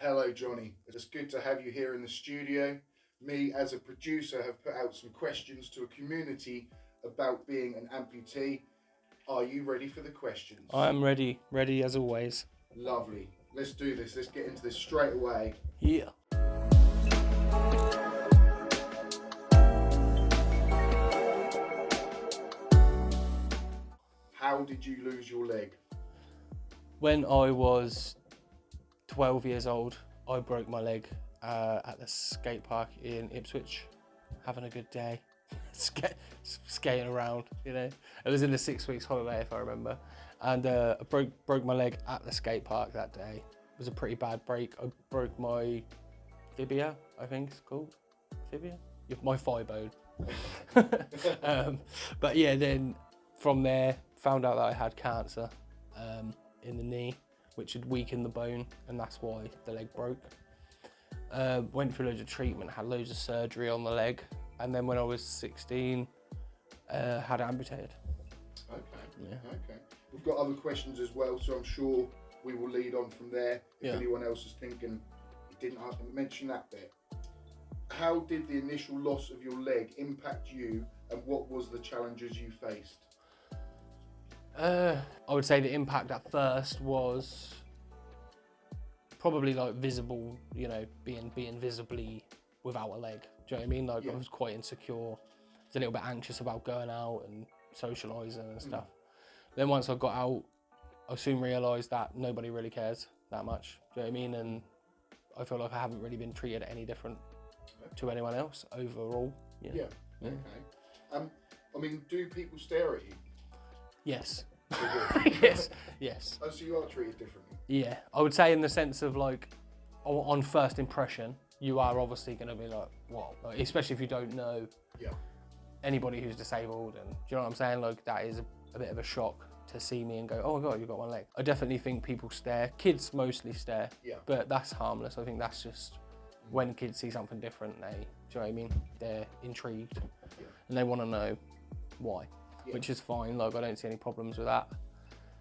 Hello, Johnny. It's good to have you here in the studio. Me, as a producer, have put out some questions to a community about being an amputee. Are you ready for the questions? I'm ready as always. Lovely. Let's do this. Let's get into this straight away. Yeah. How did you lose your leg? When I was 12 years old, I broke my leg at the skate park in Ipswich, having a good day, skating around, you know. It was in the 6 weeks holiday, if I remember. And I broke my leg at the skate park that day. It was a pretty bad break. I broke my fibia, I think it's called. Fibia? Yeah, my thigh bone. But yeah, then from there, found out that I had cancer in the knee, which had weakened the bone, and that's why the leg broke. Went through loads of treatment, had loads of surgery on the leg, and then when I was 16, had it amputated. Okay. Yeah. Okay. We've got other questions as well, so I'm sure we will lead on from there. If anyone else is thinking, you didn't mention that bit. How did the initial loss of your leg impact you, and what was the challenges you faced? I would say the impact at first was probably like visible, you know, being visibly without a leg. Do you know what I mean? Like I was quite insecure. I was a little bit anxious about going out and socialising and stuff. Then once I got out, I soon realised that nobody really cares that much. Do you know what I mean? And I feel like I haven't really been treated any different to anyone else overall. You know? Yeah. Okay. I mean, do people stare at you? Yes. Yes. Yes. Oh, so you are treated differently? Yeah, I would say in the sense of like, on first impression, you are obviously going to be like, what? Like, especially if you don't know anybody who's disabled, and do you know what I'm saying? Like that is a bit of a shock to see me and go, oh my God, you've got one leg. I definitely think people stare. Kids mostly stare, but that's harmless. I think that's just when kids see something different, do you know what I mean? They're intrigued and they want to know why. Which is fine, like I don't see any problems with that.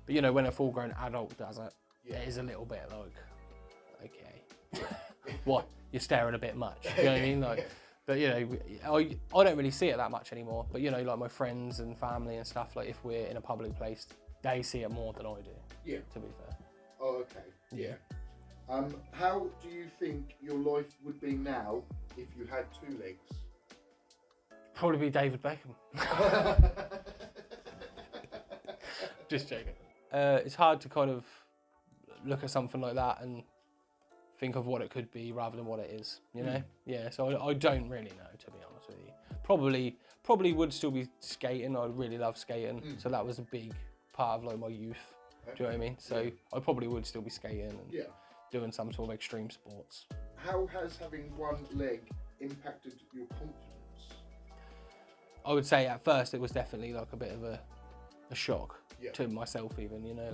But you know, when a full-grown adult does it, it is a little bit like, okay, what? You're staring a bit much, you know what I mean? Like, but you know, I don't really see it that much anymore, but you know, like my friends and family and stuff, like if we're in a public place, they see it more than I do, to be fair. Oh, okay. Yeah. How do you think your life would be now if you had two legs? Probably be David Beckham. Just joking. It's hard to kind of look at something like that and think of what it could be rather than what it is, you know? Yeah, so I don't really know, to be honest with you. Probably would still be skating. I really love skating, so that was a big part of like my youth. Do you know what I mean? So I probably would still be skating and doing some sort of extreme sports. How has having one leg impacted your confidence? I would say at first it was definitely like a bit of a shock to myself even, you know,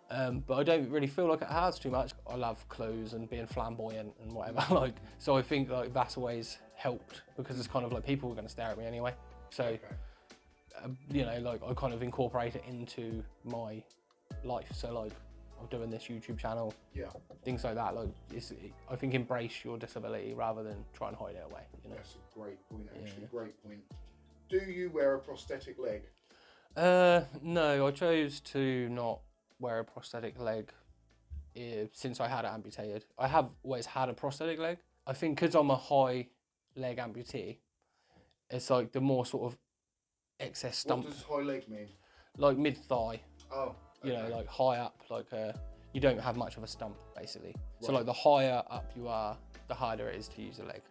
like, but I don't really feel like it has too much. I love clothes and being flamboyant and whatever, like, so I think like that's always helped because it's kind of like people are going to stare at me anyway. So, you know, like I kind of incorporate it into my life. So like I'm doing this YouTube channel, things like that. Like, I think embrace your disability rather than try and hide it away. You know? That's a great point, actually. Great point. Do you wear a prosthetic leg? No, I chose to not wear a prosthetic leg since I had it amputated. I have always had a prosthetic leg. I think because I'm a high leg amputee, it's like the more sort of excess stump. What does high leg mean? Like mid thigh. Oh. You know, like high up, like you don't have much of a stump basically. So like the higher up you are, the harder it is to use a leg.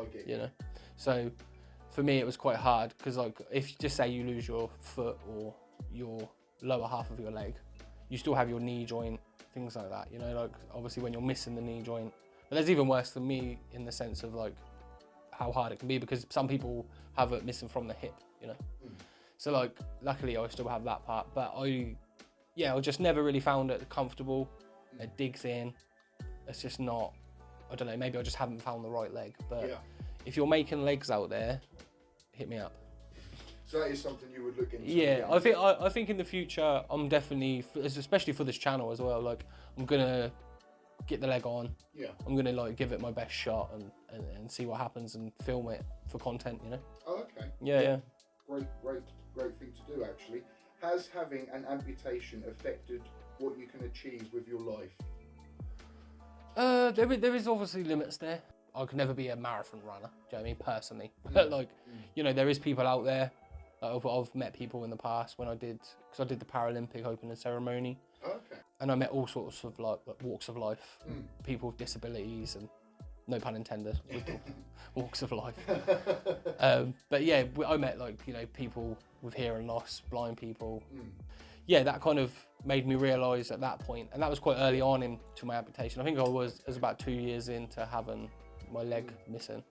I get you know. So for me it was quite hard because like if just say you lose your foot or your lower half of your leg, you still have your knee joint, things like that, you know, like obviously when you're missing the knee joint. But there's even worse than me in the sense of like how hard it can be because some people have it missing from the hip, you know. So like luckily I still have that part, but I just never really found it comfortable. It digs in. It's just not, I don't know, maybe I just haven't found the right leg. But if you're making legs out there, hit me up. So that is something you would look into? Yeah, I think in the future, I'm definitely, especially for this channel as well, like I'm gonna get the leg on. Yeah. I'm gonna like give it my best shot and see what happens and film it for content, you know. Oh, okay. Yeah. Great thing to do, actually. Has having an amputation affected what you can achieve with your life? There is obviously limits there. I could never be a marathon runner, do you know what I mean, personally. But like, you know, there is people out there. I've met people in the past because I did the Paralympic opening ceremony. Okay. And I met all sorts of like walks of life, people with disabilities and no pun intended, with walks of life. But yeah, I met like, you know, people with hearing loss, blind people. Yeah, that kind of made me realise at that point, and that was quite early on into my amputation. I think I was about 2 years into having my leg missing.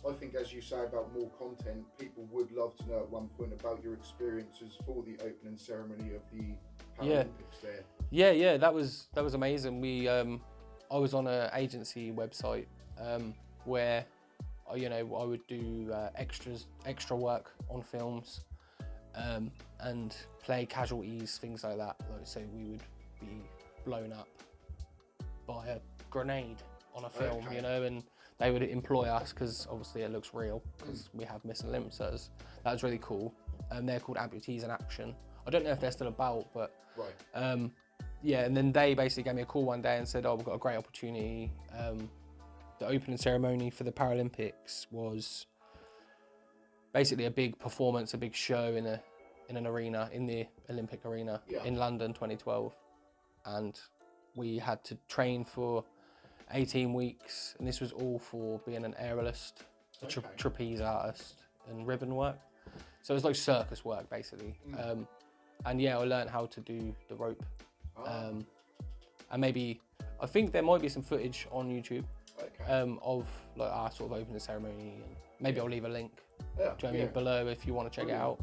I think, as you say about more content, people would love to know at one point about your experiences for the opening ceremony of the Paralympics there. Yeah, that was amazing. We I was on an agency website where you know, I would do extra work on films and play casualties, things like that. Like, so we would be blown up by a grenade on a film, you know, and they would employ us because obviously it looks real because we have missing limbs. So that was really cool. They're called Amputees in Action. I don't know if they're still about, but yeah. And then they basically gave me a call one day and said, "Oh, we've got a great opportunity." The opening ceremony for the Paralympics was basically a big performance, a big show in an arena, in the Olympic arena in London 2012, and we had to train for 18 weeks, and this was all for being an aerialist, a trapeze artist, and ribbon work. So it was like circus work basically. And yeah, I learned how to do the rope. And maybe, I think there might be some footage on YouTube of like our sort of opening ceremony, and maybe I'll leave a link below if you want to check it out.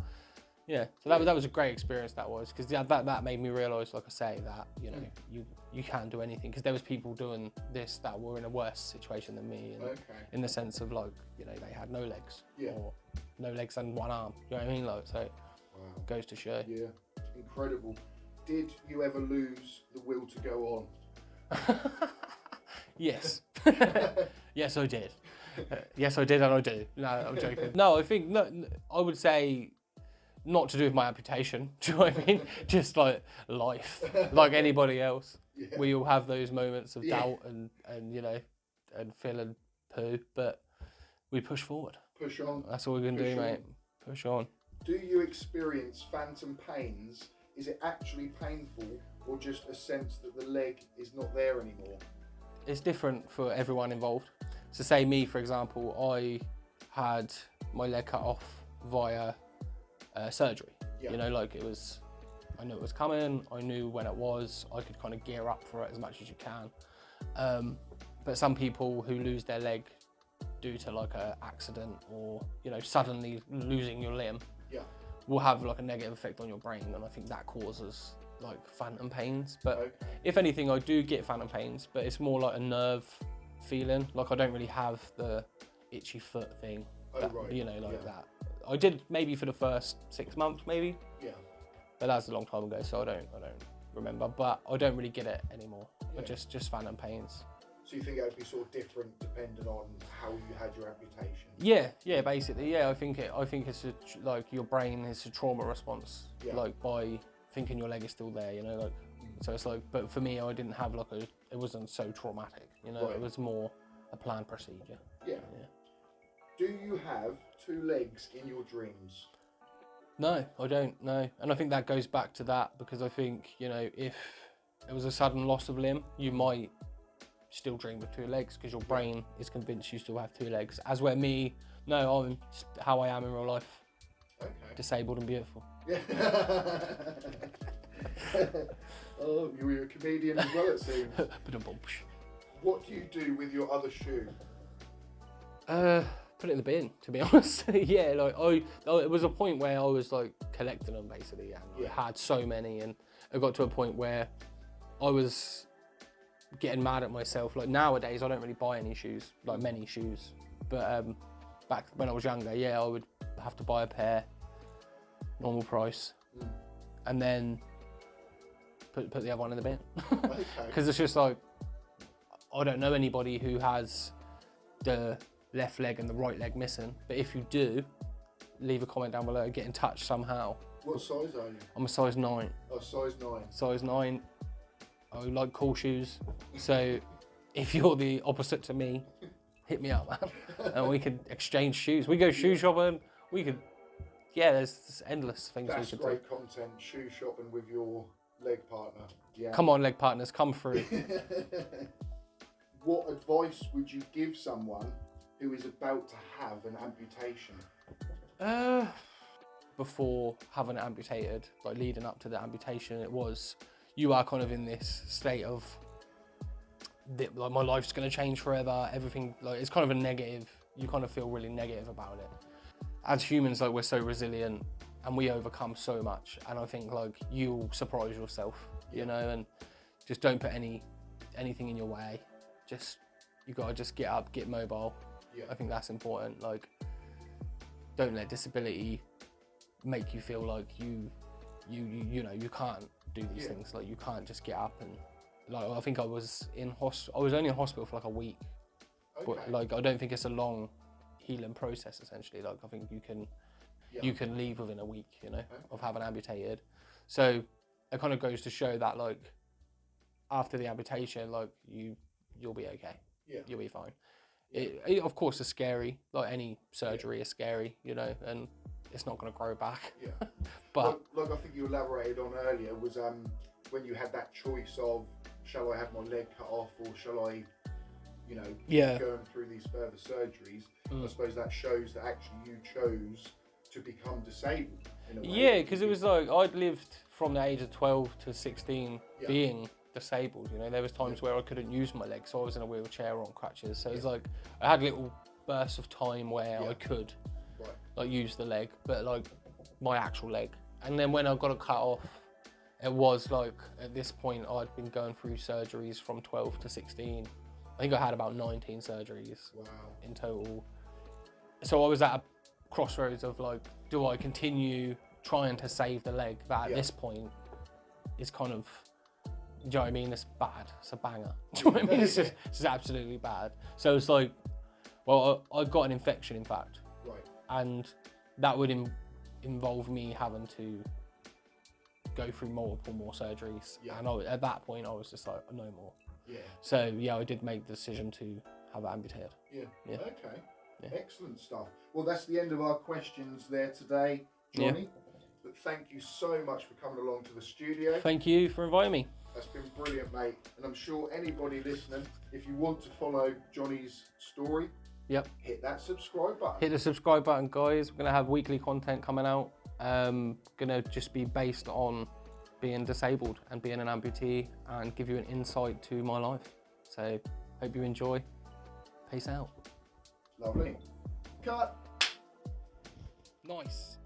Yeah, so that was a great experience, that was, because that made me realise, like I say, that you know you can't do anything, because there was people doing this that were in a worse situation than me, and in the sense of like, you know, they had no legs or no legs and one arm. You know what I mean? Like, so it goes to show. Yeah, incredible. Did you ever lose the will to go on? Yes. Yes, I did. Yes, I did, and I do. No, I'm joking. No, I think I would say not to do with my amputation. Do you know what I mean? Just like life, like anybody else. We all have those moments of doubt and you know, and feeling poo, but we push forward. Push on. That's all we can do, mate. Push on. Do you experience phantom pains? Is it actually painful, or just a sense that the leg is not there anymore? It's different for everyone involved. So say me, for example, I had my leg cut off via surgery. You know, like I knew it was coming, I knew when it was, I could kind of gear up for it as much as you can. But some people who lose their leg due to like an accident, or, you know, suddenly losing your limb, will have like a negative effect on your brain, and I think that causes like phantom pains. But if anything, I do get phantom pains, but it's more like a nerve feeling. Like I don't really have the itchy foot thing, you know, like that. I did maybe for the first 6 months, maybe. But that's a long time ago, so I don't remember. But I don't really get it anymore. I just phantom pains. So you think it would be sort of different depending on how you had your amputation? Yeah, basically, yeah. I think it's like your brain is a trauma response, like by thinking your leg is still there, you know, like. So it's like, but for me, I didn't have like it wasn't so traumatic, you know. It was more a planned procedure. Yeah. Do you have 2 legs in your dreams? No, I don't. No, and I think that goes back to that, because I think, you know, if it was a sudden loss of limb, you might still dream with 2 legs because your brain is convinced you still have 2 legs. As where me, no, I'm how I am in real life. Disabled and beautiful. Oh, you're a comedian as well, it seems. What do you do with your other shoe? Put it in the bin, to be honest. Yeah, like it was a point where I was like collecting them basically, and I had so many, and it got to a point where I was getting mad at myself. Like nowadays, I don't really buy any shoes, like many shoes. But back when I was younger, I would have to buy a pair, normal price, and then put the other one in the bin. Because it's just like, I don't know anybody who has the left leg and the right leg missing, but if you do, leave a comment down below, get in touch somehow. What size are you? I'm a size 9. Oh, size 9. Size 9. I like cool shoes, so if you're the opposite to me, hit me up, man, and we could exchange shoes. We go shoe shopping, we could, yeah, there's endless things we could do. That's great content, shoe shopping with your leg partner. Yeah. Come on, leg partners, come through. What advice would you give someone who is about to have an amputation? Before having it amputated, like leading up to the amputation, you are kind of in this state of, like, my life's going to change forever, everything, like, it's kind of a negative, you kind of feel really negative about it. As humans, like, we're so resilient and we overcome so much, and I think, like, you'll surprise yourself, you know, and just don't put anything in your way. You gotta just get up, get mobile. Yeah. I think that's important. Like, don't let disability make you feel like you know you can't do these things. Like, you can't just get up and, like, I think I was only in hospital for like a week, but like I don't think it's a long healing process. Essentially, like, I think you can leave within a week, you know, of having amputated. So it kind of goes to show that, like, after the amputation, like, you'll be okay. Yeah. You'll be fine. It of course is scary, like any surgery is scary, you know, and it's not going to grow back. Yeah. But like I think you elaborated on earlier was when you had that choice of, shall I have my leg cut off or shall I, you know, keep going through these further surgeries. I suppose that shows that actually you chose to become disabled in a way. Yeah, because it was like I'd lived from the age of 12 to 16 being disabled, you know. There was times where I couldn't use my legs, so I was in a wheelchair or on crutches, so it's like I had little bursts of time where I could like use the leg, but like my actual leg. And then when I got it cut off, it was like, at this point I'd been going through surgeries from 12 to 16. I think I had about 19 surgeries in total. So I was at a crossroads of, like, do I continue trying to save the leg that at this point is kind of, do you know what I mean? It's bad. It's a banger. Do you know what I mean? It's just absolutely bad. So it's like, well, I got an infection, in fact. Right. And that would involve me having to go through multiple more surgeries. Yeah. And at that point, I was just like, no more. Yeah. So yeah, I did make the decision to have it amputated. Yeah. Yeah. Okay. Yeah. Excellent stuff. Well, that's the end of our questions there today, Johnny. Yeah. But thank you so much for coming along to the studio. Thank you for inviting me. That's been brilliant, mate. And I'm sure anybody listening, if you want to follow Johnny's story, hit that subscribe button. Hit the subscribe button, guys. We're going to have weekly content coming out. Going to just be based on being disabled and being an amputee and give you an insight to my life. So hope you enjoy. Peace out. Lovely. Cut. Nice.